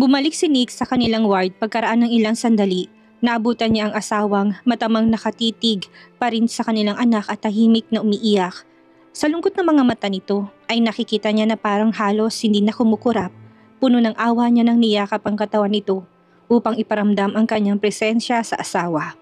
Bumalik si Nick sa kanilang ward pagkaraan ng ilang sandali. Naabutan niya ang asawang matamang nakatitig pa rin sa kanilang anak at tahimik na umiiyak. Sa lungkot ng mga mata nito ay nakikita niya na parang halos hindi na kumukurap. Puno ng awa niya nang niyakap ang katawan nito upang iparamdam ang kanyang presensya sa asawa.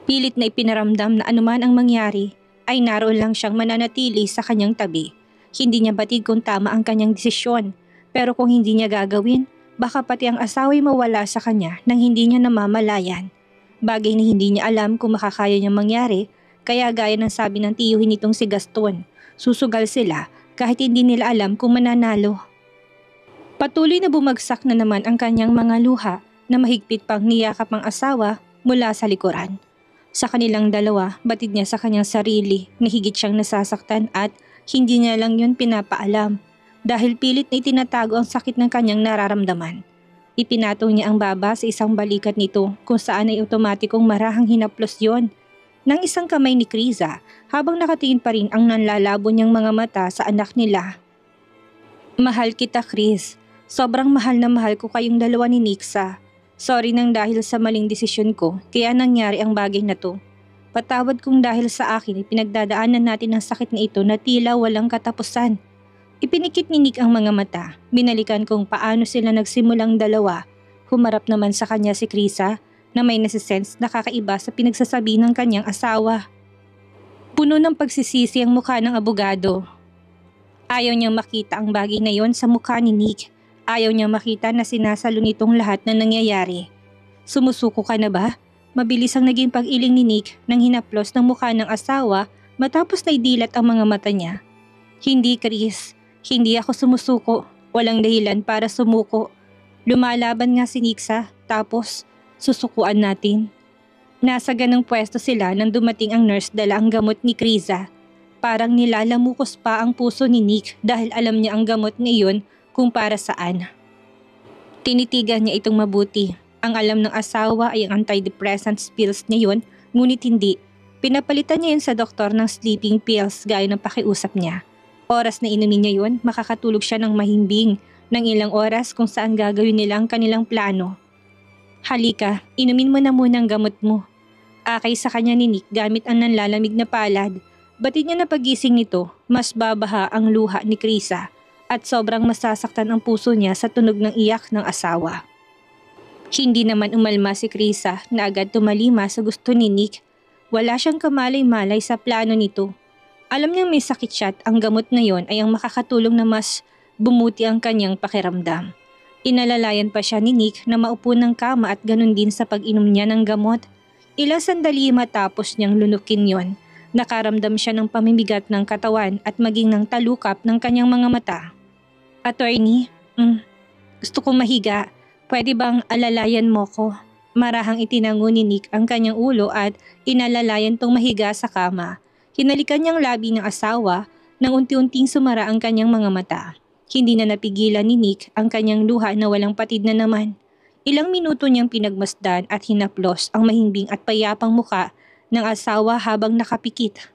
Pilit na ipinaramdam na anuman ang mangyari ay naroon lang siyang mananatili sa kanyang tabi. Hindi niya batid kung tama ang kanyang desisyon, pero kung hindi niya gagawin, baka pati ang asawa ay mawala sa kanya nang hindi niya namamalayan. Bagay na hindi niya alam kung makakaya niyang mangyari, kaya gaya ng sabi ng tiyuhin nitong si Gaston, susugal sila kahit hindi nila alam kung mananalo. Patuloy na bumagsak na naman ang kanyang mga luha na mahigpit pang niyakap ang asawa mula sa likuran. Sa kanilang dalawa, batid niya sa kanyang sarili na higit siyang nasasaktan at hindi niya lang yun pinapaalam. Dahil pilit na itinatago ang sakit ng kanyang nararamdaman. Ipinatong niya ang baba sa isang balikat nito kung saan ay otomatikong marahang hinaplos yon ng isang kamay ni Criza habang nakatingin pa rin ang nanlalabo niyang mga mata sa anak nila. Mahal kita, Chris. Sobrang mahal na mahal ko kayong dalawa ni Nixa. Sorry nang dahil sa maling desisyon ko kaya nangyari ang bagay na to. Patawad kung dahil sa akin ay pinagdadaanan natin ang sakit na ito na tila walang katapusan. Ipinikit ni Nick ang mga mata, binalikan kung paano sila nagsimulang dalawa. Humarap naman sa kanya si Criza na may nasisense na kakaiba sa pinagsasabi ng kanyang asawa. Puno ng pagsisisi ang mukha ng abogado. Ayaw niyang makita ang bagay na yon sa mukha ni Nick. Ayaw niyang makita na sinasalo nitong lahat na nangyayari. Sumusuko ka na ba? Mabilis ang naging pag-iling ni Nick nang hinaplos ng mukha ng asawa matapos na idilat ang mga mata niya. Hindi, Chris. Hindi ako sumusuko. Walang dahilan para sumuko. Lumalaban nga si Nixa, tapos susukuan natin. Nasa ganang pwesto sila nang dumating ang nurse dala ang gamot ni Criza. Parang nilalamukos pa ang puso ni Nick dahil alam niya ang gamot na iyon kung para saan. Tinitigan niya itong mabuti. Ang alam ng asawa ay ang antidepressant pills niya yun, ngunit hindi. Pinapalitan niya yun sa doktor ng sleeping pills gaya ng pakiusap niya. Oras na inumin niya yun, makakatulog siya ng mahimbing ng ilang oras kung saan gagawin nila ang kanilang plano. Halika, inumin mo na muna ang gamot mo. Akay sa kanya ni Nick gamit ang nanlalamig na palad. Batid niya na pagising nito, mas babaha ang luha ni Criza at sobrang masasaktan ang puso niya sa tunog ng iyak ng asawa. Hindi naman umalma si Criza na agad tumalima sa gusto ni Nick. Wala siyang kamalay-malay sa plano nito. Alam niyang may sakit siya at ang gamot na yon ay ang makakatulong na mas bumuti ang kanyang pakiramdam. Inalalayan pa siya ni Nick na maupo ng kama at ganun din sa pag-inom niya ng gamot. Ilang sandali matapos niyang lunukin yon, nakaramdam siya ng pamimigat ng katawan at maging ng talukap ng kanyang mga mata. Attorney, gusto kong mahiga. Pwede bang alalayan mo ko? Marahang itinango ni Nick ang kanyang ulo at inalalayan tong mahiga sa kama. Hinalikan niyang labi ng asawa nang unti-unting sumara ang kanyang mga mata. Hindi na napigilan ni Nick ang kanyang luha na walang patid na naman. Ilang minuto niyang pinagmasdan at hinaplos ang mahimbing at payapang muka ng asawa habang nakapikit.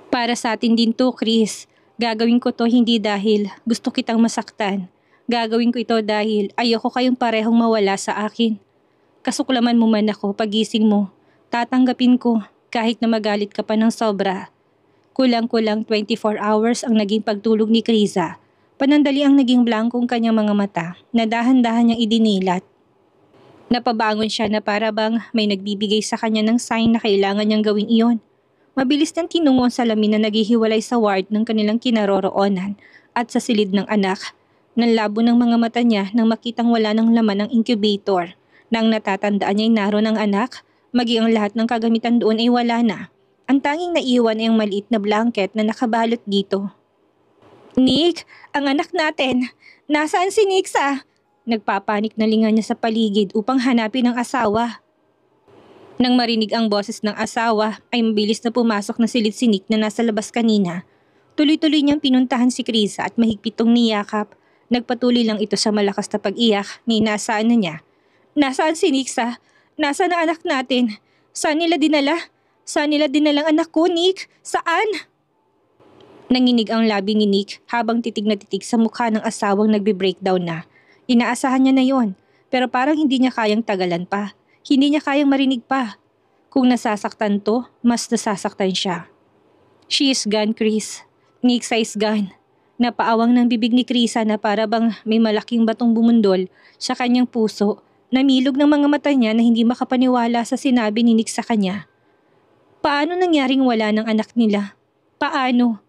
Para sa atin din to, Chris. Gagawin ko to hindi dahil gusto kitang masaktan. Gagawin ko ito dahil ayoko kayong parehong mawala sa akin. Kasuklaman mo man ako pagising mo. Tatanggapin ko. Kahit na magalit ka pa ng sobra. Kulang-kulang 24 hours ang naging pagtulog ni Criza. Panandali ang naging blankong kanyang mga mata na dahan-dahan niyang idinilat. Napabangon siya na para bang may nagbibigay sa kanya ng sign na kailangan niyang gawin iyon. Mabilis niyang tinungo ang salamin na naghihiwalay sa ward ng kanilang kinaroroonan at sa silid ng anak. Nanlabo ng mga mata niya nang makitang wala ng laman ng incubator. Nang natatandaan niya ay naroon ang anak, maging ang lahat ng kagamitan doon ay wala na. Ang tanging naiwan ay ang maliit na blanket na nakabalot dito. Nick, ang anak natin. Nasaan si Nixa? Nagpapanik na linga niya sa paligid upang hanapin ang asawa. Nang marinig ang boses ng asawa ay mabilis na pumasok na silid si Nick na nasa labas kanina. Tuloy-tuloy niyang pinuntahan si Criza at mahigpitong niyakap. Nagpatuloy lang ito sa malakas na pag-iyak ni inaasahan na niya. Nasaan si Nixa? Nasaan ang anak natin? Saan nila dinala? Saan nila dinalang anak ko, Nick? Saan? Nanginig ang labi ni Nick habang titig na titig sa mukha ng asawang nagbe-breakdown na. Inaasahan niya na yon, pero parang hindi niya kayang tagalan pa. Hindi niya kayang marinig pa. Kung nasasaktan to, mas nasasaktan siya. She is gone, Chris. Nixa is gone. Napaawang ng bibig ni Krisa na para bang may malaking batong bumundol sa kanyang puso. Namilog ng mga mata niya na hindi makapaniwala sa sinabi ni Nick sa kanya. Paano nangyaring wala ng anak nila? Paano?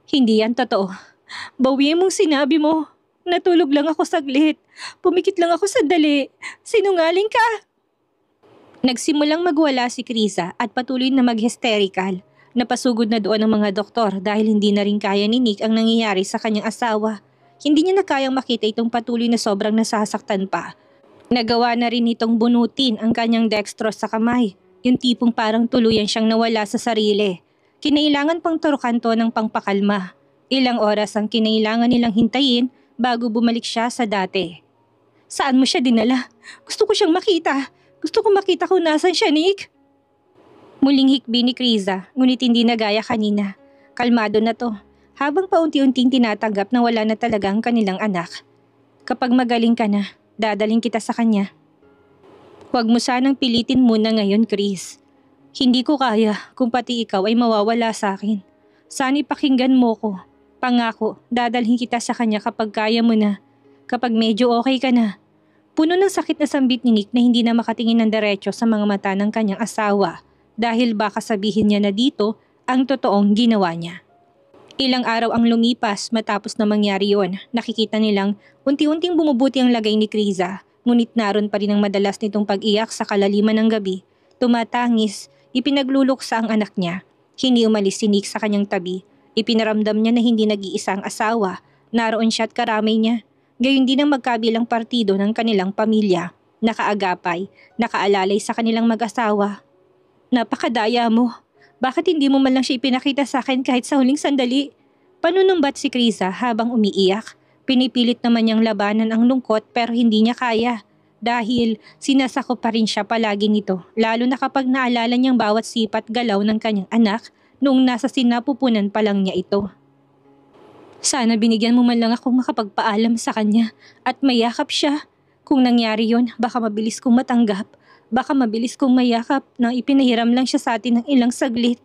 Hindi yan totoo. Bawiin mong sinabi mo. Natulog lang ako saglit. Pumikit lang ako sandali. Sinungaling ka! Nagsimulang magwala si Krisa at patuloy na mag-hysterical. Napasugod na doon ang mga doktor dahil hindi na rin kaya ni Nick ang nangyayari sa kanyang asawa. Hindi niya na kayang makita itong patuloy na sobrang nasasaktan pa. Nagawa na rin itong bunutin ang kanyang dextrose sa kamay. Yung tipong parang tuluyan siyang nawala sa sarili. Kinailangan pang turukan to ng pangpakalma. Ilang oras ang kinailangan nilang hintayin bago bumalik siya sa dati. Saan mo siya dinala? Gusto ko siyang makita. Gusto ko makita kung nasan siya, Nick. Muling hikbi ni Krisa, ngunit hindi na gaya kanina. Kalmado na to, habang paunti-unting tinatanggap na wala na talaga ang kanilang anak. Kapag magaling ka na, dadaling kita sa kanya. Huwag mo sanang pilitin muna ngayon, Chris. Hindi ko kaya kung pati ikaw ay mawawala sa akin. Sana'y pakinggan mo ko. Pangako, dadalhin kita sa kanya kapag kaya mo na. Kapag medyo okay ka na. Puno ng sakit na sambit ni Nick na hindi na makatingin ng diretso sa mga mata ng kanyang asawa dahil baka sabihin niya na dito ang totoong ginawa niya. Ilang araw ang lumipas matapos na mangyari yon. Nakikita nilang unti-unting bumubuti ang lagay ni Krisa, ngunit naroon pa rin ang madalas nitong pag-iyak sa kalaliman ng gabi. Tumatangis, ipinagluluksa ang anak niya. Hindi umalis si Nick sa kanyang tabi. Ipinaramdam niya na hindi nag-iisa ang asawa. Naroon siya at karamay niya. Gayon din ang magkabilang partido ng kanilang pamilya. Nakaagapay, nakaalalay sa kanilang mag-asawa. Napakadaya mo. Bakit hindi mo man lang siya ipinakita sa akin kahit sa huling sandali? Panunumbat si Krisa habang umiiyak. Pinipilit naman niyang labanan ang lungkot pero hindi niya kaya. Dahil sinasako pa rin siya palagi nito, lalo na kapag naalala niyang bawat sipat galaw ng kanyang anak noong nasa sinapupunan pa lang niya ito. Sana binigyan mo man lang akong makapagpaalam sa kanya at mayakap siya. Kung nangyari yon, baka mabilis kong matanggap. Baka mabilis kong mayakap nang ipinahiram lang siya sa atin ng ilang saglit.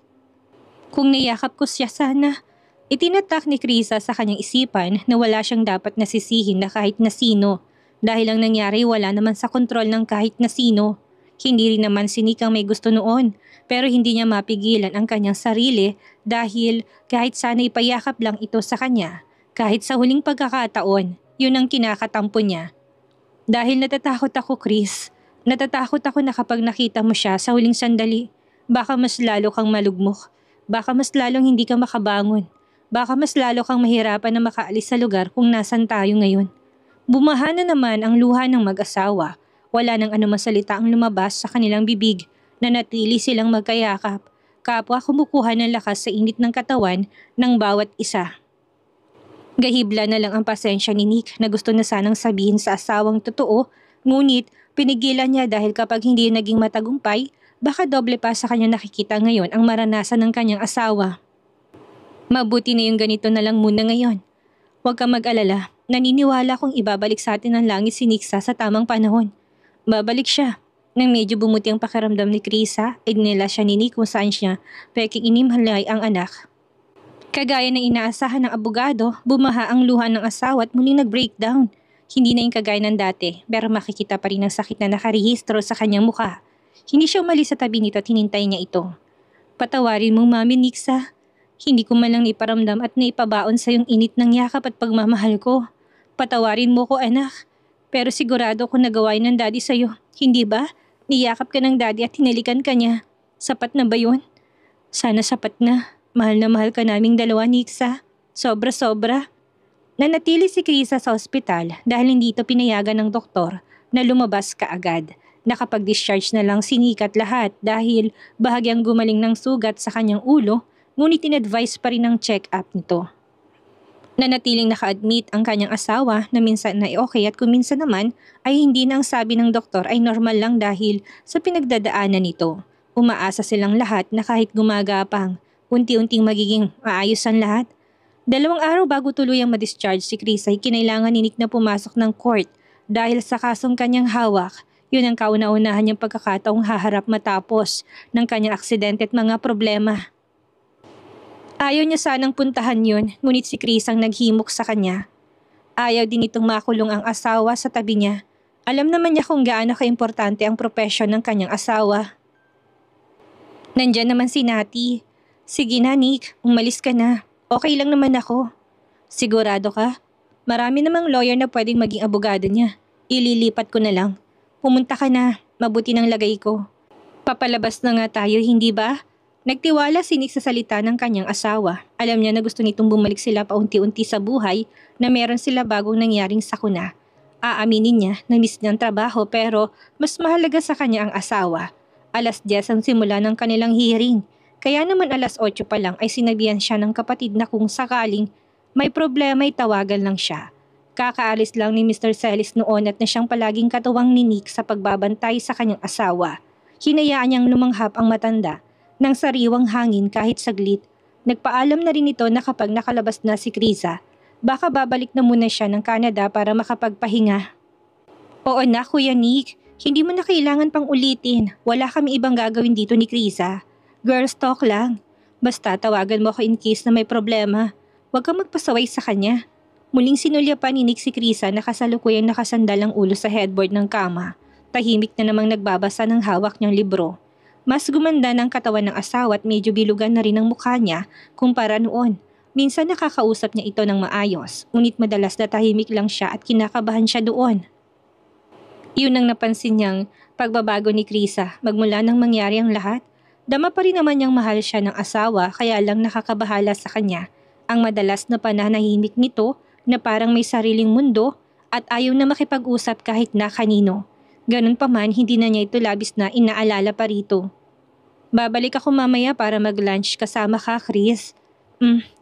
Kung niyakap ko siya sana. Itinatak ni Krisa sa kanyang isipan na wala siyang dapat nasisihin na kahit na sino. Dahil ang nangyari wala naman sa kontrol ng kahit na sino. Hindi rin naman si Nick ang may gusto noon. Pero hindi niya mapigilan ang kanyang sarili dahil kahit sana ipayakap lang ito sa kanya. Kahit sa huling pagkakataon, yun ang kinakatampo niya. Dahil natatakot ako, Chris. Natatakot ako na kapag nakita mo siya sa huling sandali, baka mas lalo kang malugmok. Baka mas lalong hindi ka makabangon. Baka mas lalo kang mahirapan na makaalis sa lugar kung nasan tayo ngayon. Bumaha na naman ang luha ng mag-asawa. Wala nang anumang salita ang lumabas sa kanilang bibig. Nanatili silang magkayakap. Kapwa kumukuha ng lakas sa init ng katawan ng bawat isa. Gahibla na lang ang pasensya ni Nick na gusto na sanang sabihin sa asawang totoo, ngunit pinigilan niya dahil kapag hindi naging matagumpay, baka doble pa sa kanya nakikita ngayon ang maranasan ng kanyang asawa. Mabuti na yung ganito na lang muna ngayon. Huwag kang mag-alala, naniniwala kong ibabalik sa atin ng langit si Nixa sa tamang panahon. Babalik siya. Nang medyo bumuti ang pakiramdam ni Krisa, idinila siya ni Nick kung saan siya peking inimhalay ang anak. Kagaya ng inaasahan ng abogado, bumaha ang luha ng asawa at muling nag-breakdown. Hindi na yung kagaya ng dati, pero makikita pa rin ang sakit na nakarehistro sa kanyang mukha. Hindi siya umalis sa tabi nito at hinintay niya ito. Patawarin mo, Mami Nixa. Hindi ko man lang iparamdam at naipabaon sa yung init ng yakap at pagmamahal ko. Patawarin mo ko, anak. Pero sigurado ko nagawa ng daddy sa'yo. Hindi ba? Niyakap ka ng daddy at hinalikan ka niya. Sapat na ba yun? Sana sapat na. Mahal na mahal ka naming dalawa, Nixa. Sobra-sobra. Nanatili si Krisa sa ospital dahil hindi ito pinayagan ng doktor na lumabas kaagad. Nakapag-discharge na lang si Nick at lahat dahil bahagyang gumaling ng sugat sa kanyang ulo, ngunit in-advise pa rin ang check-up nito. Nanatiling naka-admit ang kanyang asawa na minsan na okay at kung minsan naman ay hindi na ang sabi ng doktor ay normal lang dahil sa pinagdadaanan nito. Umaasa silang lahat na kahit gumagapang, unti-unting magiging maayos ang lahat. 2 araw bago tuluyang ma-discharge si Chris ay kinailangan ni Nick na pumasok ng court dahil sa kasong kanyang hawak. Yun ang kauna-unahan niyang pagkakataong haharap matapos ng kanyang aksidente at mga problema. Ayaw niya sanang puntahan yun, ngunit si Chris ang naghimok sa kanya. Ayaw din itong makulong ang asawa sa tabi niya. Alam naman niya kung gaano kaimportante ang propesyon ng kanyang asawa. Nandyan naman si Nati. Sige na Nick, umalis ka na. Okay lang naman ako. Sigurado ka? Marami namang lawyer na pwedeng maging abogado niya. Ililipat ko na lang. Pumunta ka na, mabuti ng lagay ko. Papalabas na nga tayo, hindi ba? Nagtiwala si Nick sa salita ng kanyang asawa. Alam niya na gusto nitong bumalik sila paunti-unti sa buhay na meron sila bagong nangyaring sakuna. Aaminin niya na miss niya ang trabaho pero mas mahalaga sa kanya ang asawa. 10:00 ang simula ng kanilang hearing. Kaya naman 8:00 pa lang ay sinabihan siya ng kapatid na kung sakaling may problema ay tawagan lang siya. Kakaalis lang ni Mr. Celis noon at na siyang palaging katuwang ni Nick sa pagbabantay sa kanyang asawa. Hinayaan niyang lumanghap ang matanda ng sariwang hangin kahit saglit. Nagpaalam na rin ito na kapag nakalabas na si Criza, baka babalik na muna siya ng Canada para makapagpahinga. Oo na Kuya Nick, hindi mo na kailangan pang ulitin. Wala kami ibang gagawin dito ni Criza. Girls talk lang. Basta tawagan mo ako in case na may problema. Huwag kang magpasaway sa kanya. Muling sinulya pa ni Nick si Criza na kasalukuyang nakasandal ang ulo sa headboard ng kama. Tahimik na namang nagbabasa ng hawak niyang libro. Mas gumanda ng katawan ng asawa at medyo bilugan na rin ang mukha niya kumpara noon. Minsan nakakausap niya ito ng maayos, ngunit madalas na tahimik lang siya at kinakabahan siya doon. Iyon ang napansin niyang pagbabago ni Criza magmula nang mangyari ang lahat. Dama pa rin naman niyang mahal siya ng asawa kaya lang nakakabahala sa kanya. Ang madalas na pananahimik nito na parang may sariling mundo at ayaw na makipag-usap kahit na kanino. Ganun pa man hindi na niya ito labis na inaalala pa rito. Babalik ako mamaya para mag-lunch kasama ka Chris.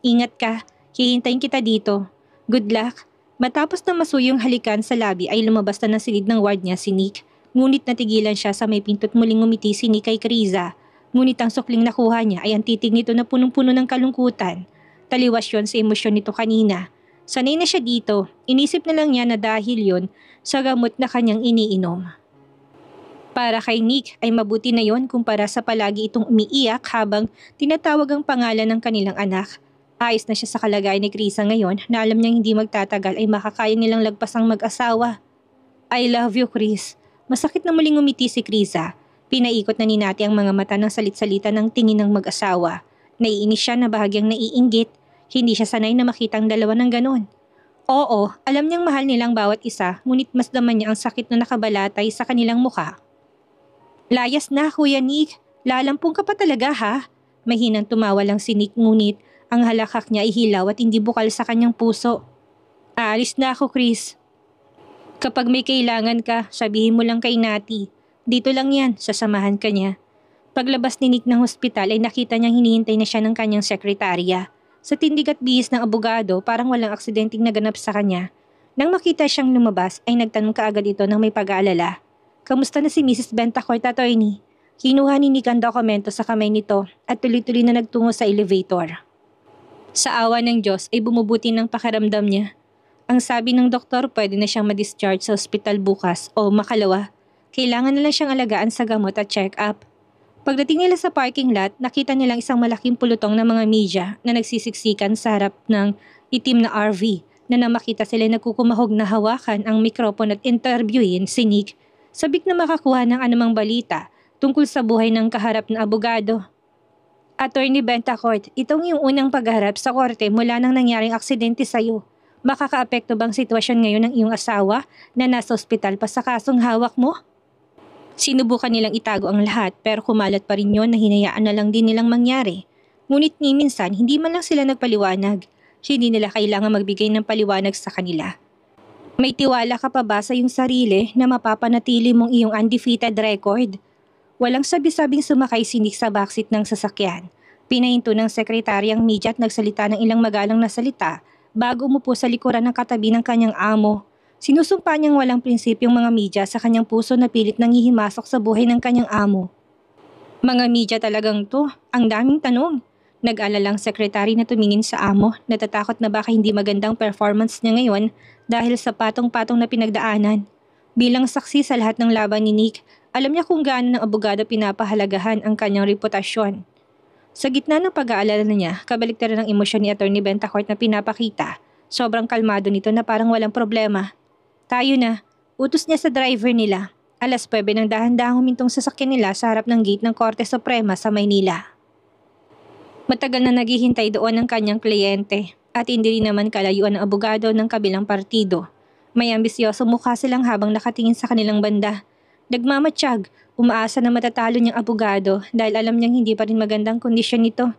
Ingat ka. Hihintayin kita dito. Good luck. Matapos na masuyong halikan sa labi ay lumabas na ng silid ng ward niya si Nick. Ngunit natigilan siya sa may pinto't muling ngumiti si Nick kay Criza. Ngunit ang sukling nakuha niya ay ang titig nito na punong-puno ng kalungkutan. Taliwas yon sa emosyon nito kanina. Sanay na siya dito. Inisip na lang niya na dahil yon sa gamot na kanyang iniinom. Para kay Nick ay mabuti na yon kumpara sa palagi itong umiiyak habang tinatawag ang pangalan ng kanilang anak. Ayos na siya sa kalagayan ni Criza ngayon na alam niyang hindi magtatagal ay makakaya nilang lagpasang mag-asawa. I love you Chris. Masakit na muling umiti si Criza. Pinaikot na ni Nati ang mga mata ng salit-salita ng tingin ng mag-asawa. Naiinis siya na bahagyang naiinggit. Hindi siya sanay na makita ang dalawa ng ganon. Oo, alam niyang mahal nilang bawat isa, ngunit mas daman niya ang sakit na nakabalatay sa kanilang mukha. Layas na, Kuya Nick. Lalampong ka pa talaga ha? Mahinang tumawa lang si Nick ngunit ang halakak niya ay hilaw at hindi bukal sa kanyang puso. Aalis na ako, Chris. Kapag may kailangan ka, sabihin mo lang kay Nati. Dito lang yan, sasamahan ka niya. Paglabas ni Nick ng hospital ay nakita niyang hinihintay na siya ng kanyang sekretarya. Sa tindig at bihis ng abogado, parang walang aksidenteng naganap sa kanya. Nang makita siyang lumabas, ay nagtanong kaagad ito ng may pag-aalala. Kamusta na si Mrs. Bentacourt, attorney? Kinuha ni Nick ang dokumento sa kamay nito at tuloy-tuloy na nagtungo sa elevator. Sa awa ng Diyos ay bumubuti ng pakiramdam niya. Ang sabi ng doktor, pwede na siyang ma-discharge sa ospital bukas o makalawa. Kailangan na lang siyang alagaan sa gamot at check-up. Pagdating nila sa parking lot, nakita nilang isang malaking pulutong ng mga media na nagsisiksikan sa harap ng itim na RV na makita sila nagkukumahog na hawakan ang mikropon at interviewin si Nick. Sabik na makakuha ng anumang balita tungkol sa buhay ng kaharap na abogado. Attorney Bentacourt, itong yung unang pagharap sa korte mula nang nangyaring aksidente sa iyo. Makakaapekto bang sitwasyon ngayon ng iyong asawa na nasa ospital pa sa kasong hawak mo? Sinubukan nilang itago ang lahat pero kumalat pa rin yon na hinayaan na lang din nilang mangyari. Ngunit ni minsan hindi man lang sila nagpaliwanag. Hindi nila kailangan magbigay ng paliwanag sa kanila. May tiwala ka pa ba sa iyong sarili na mapapanatili mong iyong undefeated record? Walang sabi-sabing sumakay si Nick sa backseat ng sasakyan. Pinahinto ng sekretaryang media at nagsalita ng ilang magalang na salita bago umupo sa likuran ng katabi ng kanyang amo. Sinusumpa niyang walang prinsipyong mga media sa kanyang puso na pilit nanghihimasok sa buhay ng kanyang amo. Mga media talagang to, ang daming tanong. Nag-alalang sekretary na tumingin sa amo, natatakot na baka hindi magandang performance niya ngayon dahil sa patong-patong na pinagdaanan. Bilang saksi sa lahat ng laban ni Nick, alam niya kung gaano ng abogado pinapahalagahan ang kanyang reputasyon. Sa gitna ng pag-aalala niya, kabaliktaran ng emosyon ni Atty. Bentacourt na pinapakita. Sobrang kalmado nito na parang walang problema. Tayo na. Utos niya sa driver nila. 9:00 nang dahan-dahang humintong sasakyan nila sa harap ng gate ng Korte Suprema sa Maynila. Matagal na naghihintay doon ang kanyang kliyente at hindi rin naman kalayuan ng abogado ng kabilang partido. May ambisyoso mukha silang habang nakatingin sa kanilang banda. Nagmamatsyag, umaasa na matatalo niyang abogado dahil alam niyang hindi pa rin magandang kondisyon nito.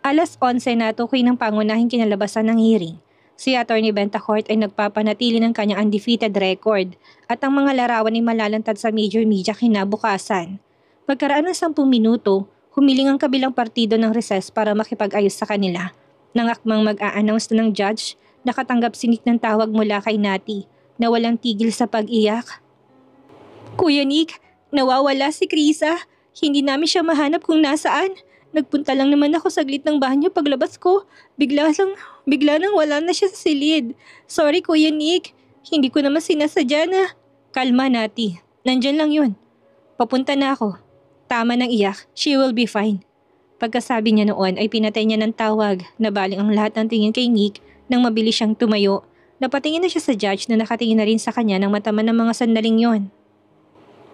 11:00 na tukoy ng pangunahing kinalabasan ng hearing. Si Atty. Bentacourt ay nagpapanatili ng kanyang undefeated record at ang mga larawan ay malalantad sa major media kinabukasan. Pagkaraan ng 10 minuto, humiling ang kabilang partido ng recess para makipag-ayos sa kanila. Nang akmang mag-a-announce na ng judge, nakatanggap si Nick ng tawag mula kay Nati na walang tigil sa pag-iyak. Kuya Nick, nawawala si Krisa. Hindi namin siya mahanap kung nasaan. Nagpunta lang naman ako saglit ng banyo paglabas ko. Bigla nang wala na siya sa silid. Sorry Kuya Nick, hindi ko naman sinasadya na. Kalma Nati, nandyan lang yun. Papunta na ako. Tama ng iyak, she will be fine. Pagkasabi niya noon ay pinatay niya ng tawag na baling ang lahat ng tingin kay Nick nang mabilis siyang tumayo. Napatingin na siya sa judge na nakatingin na rin sa kanya ng mataman ng mga sandaling yon.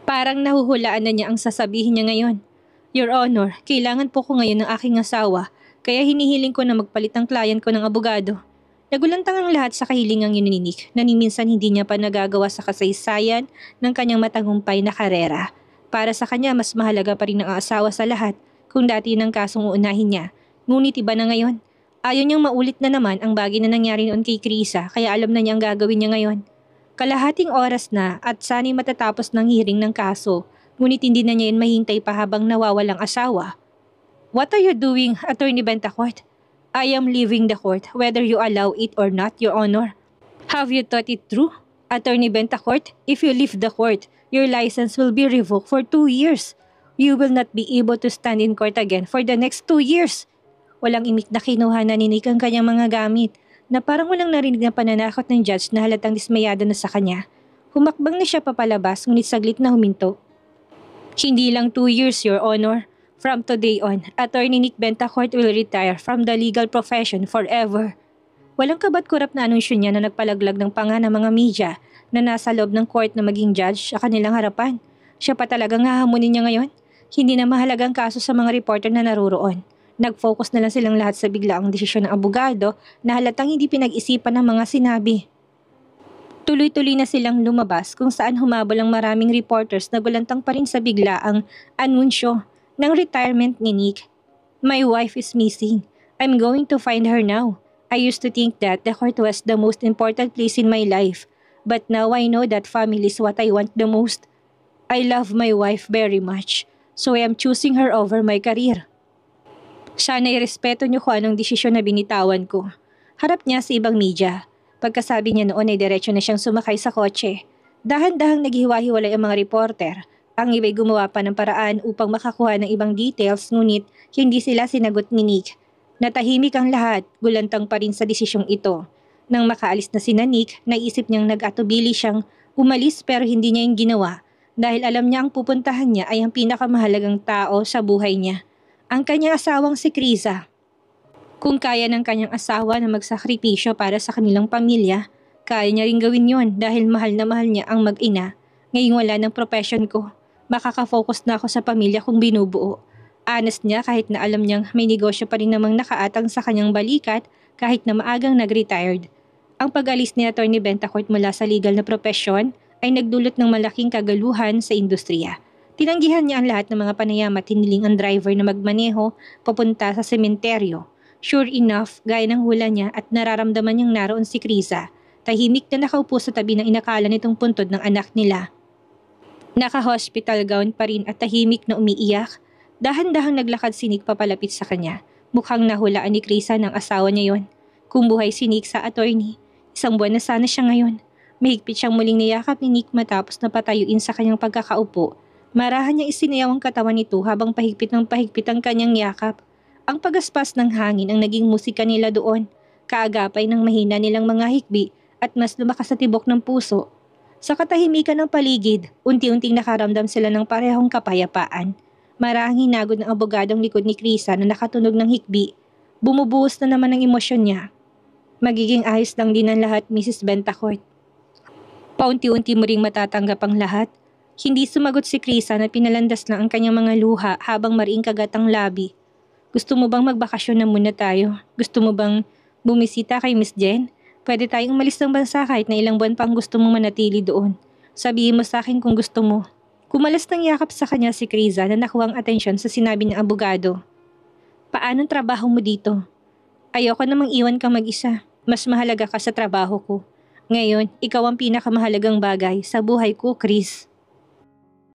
Parang nahuhulaan na niya ang sasabihin niya ngayon. Your Honor, kailangan po ko ngayon ng aking asawa kaya hinihiling ko na magpalit ang client ko ng abogado. Nagulantang ang lahat sa kahilingang yun ni Nick na minsan hindi niya pa nagagawa sa kasaysayan ng kanyang matagumpay na karera. Para sa kanya mas mahalaga pa rin ang asawa sa lahat kung dati ng kasong uunahin niya. Ngunit iba na ngayon. Ayaw niyang maulit na naman ang bagay na nangyari noon kay Krisa kaya alam na niya ang gagawin niya ngayon. Kalahating oras na at sana'y matatapos ng hearing ng kaso. Ngunit hindi na niya yun mahintay pa habang nawawalang asawa. What are you doing, Atty. Bentacourt? I am leaving the court whether you allow it or not, Your Honor. Have you thought it through? Atty. Bentacourt, if you leave the court, your license will be revoked for 2 years. You will not be able to stand in court again for the next 2 years. Walang imik na kinuha na ni Nick ang kanyang mga gamit na parang walang narinig na pananakot ng judge na halatang dismayado na sa kanya. Humakbang na siya papalabas ngunit saglit na huminto. Hindi lang 2 years, Your Honor. From today on, Atty. Nick Bentacourt will retire from the legal profession forever. Walang kabat-kurap na anunsyo niya na nagpalaglag ng panga ng mga media na nasa loob ng court na maging judge sa kanilang harapan. Siya pa talagang hahamunin niya ngayon? Hindi na mahalagang kaso sa mga reporter na naroroon. Nag-focus na lang silang lahat sa biglaang desisyon ng abogado na halatang hindi pinag-isipan ng mga sinabi. Tuloy-tuloy na silang lumabas kung saan humabol ang maraming reporters na gulantang pa rin sa biglaang anunsyo ng retirement ni Nick. My wife is missing. I'm going to find her now. I used to think that the court was the most important place in my life. But now I know that family is what I want the most. I love my wife very much. So I am choosing her over my career. Sana'y respeto niyo kung anong desisyon na binitawan ko. Harap niya sa ibang media. Pagkasabi niya noon ay diretso na siyang sumakay sa kotse. Dahan-dahang naghiwa-hiwalay ang mga reporter. Ang iba'y gumawa pa ng paraan upang makakuha ng ibang details ngunit hindi sila sinagot ni Nick. Natahimik ang lahat, gulantang pa rin sa desisyong ito. Nang makaalis na si Nick, naisip niyang nag-atubili siyang umalis pero hindi niya yung ginawa dahil alam niya ang pupuntahan niya ay ang pinakamahalagang tao sa buhay niya. Ang kanyang asawang si Krisa. Kung kaya ng kanyang asawa na magsakripisyo para sa kanilang pamilya, kaya niya rin gawin yon dahil mahal na mahal niya ang mag-ina. Ngayong wala ng profession ko, makaka-focus na ako sa pamilya kong binubuo. Honest niya kahit na alam niyang may negosyo pa rin namang nakaatang sa kanyang balikat kahit na maagang nag-retired. Ang pag-alis ni Atty. Bentacourt mula sa legal na propesyon ay nagdulot ng malaking kagaluhan sa industriya. Tinanggihan niya ang lahat ng mga panayam at hiniling ang driver na magmaneho papunta sa sementeryo. Sure enough, gaya ng hula niya at nararamdaman niyang naroon si Krisa. Tahimik na nakaupo sa tabi ng inakala nitong puntod ng anak nila. Naka-hospital gown pa rin at tahimik na umiiyak. Dahan-dahang naglakad si Nick papalapit sa kanya. Mukhang nahulaan ni Krisa ng asawa niya yon. Kung buhay si Nick sa attorney, 1 buwan na sana siya ngayon. Mahigpit siyang muling niyakap ni Nick matapos na patayuin sa kanyang pagkakaupo. Marahan niyang isinayaw ang katawan nito habang pahigpit ng pahigpit ang kanyang yakap. Ang pagaspas ng hangin ang naging musika nila doon, kaagapay ng mahina nilang mga hikbi at mas lumakas sa tibok ng puso. Sa katahimikan ng paligid, unti-unting nakaramdam sila ng parehong kapayapaan. Marahang hinagod ng abogadong likod ni Krisa na nakatunog ng hikbi. Bumubuhos na naman ang emosyon niya. Magiging ayos lang din ang lahat, Mrs. Bentacourt. Paunti-unti mo ring matatanggap ang lahat. Hindi sumagot si Krisa na pinalandas lang ang kanyang mga luha habang mariing kagat ang labi. Gusto mo bang magbakasyon na muna tayo? Gusto mo bang bumisita kay Miss Jen? Pwede tayong umalis ng bansa kahit na ilang buwan pang gusto mong manatili doon. Sabihin mo sa akin kung gusto mo. Kumalas ng yakap sa kanya si Krisa na nakuha ang atensyon sa sinabi ng abogado. Paanong trabaho mo dito? Ayoko namang iwan ka mag-isa. Mas mahalaga ka sa trabaho ko. Ngayon, ikaw ang pinakamahalagang bagay sa buhay ko, Chris.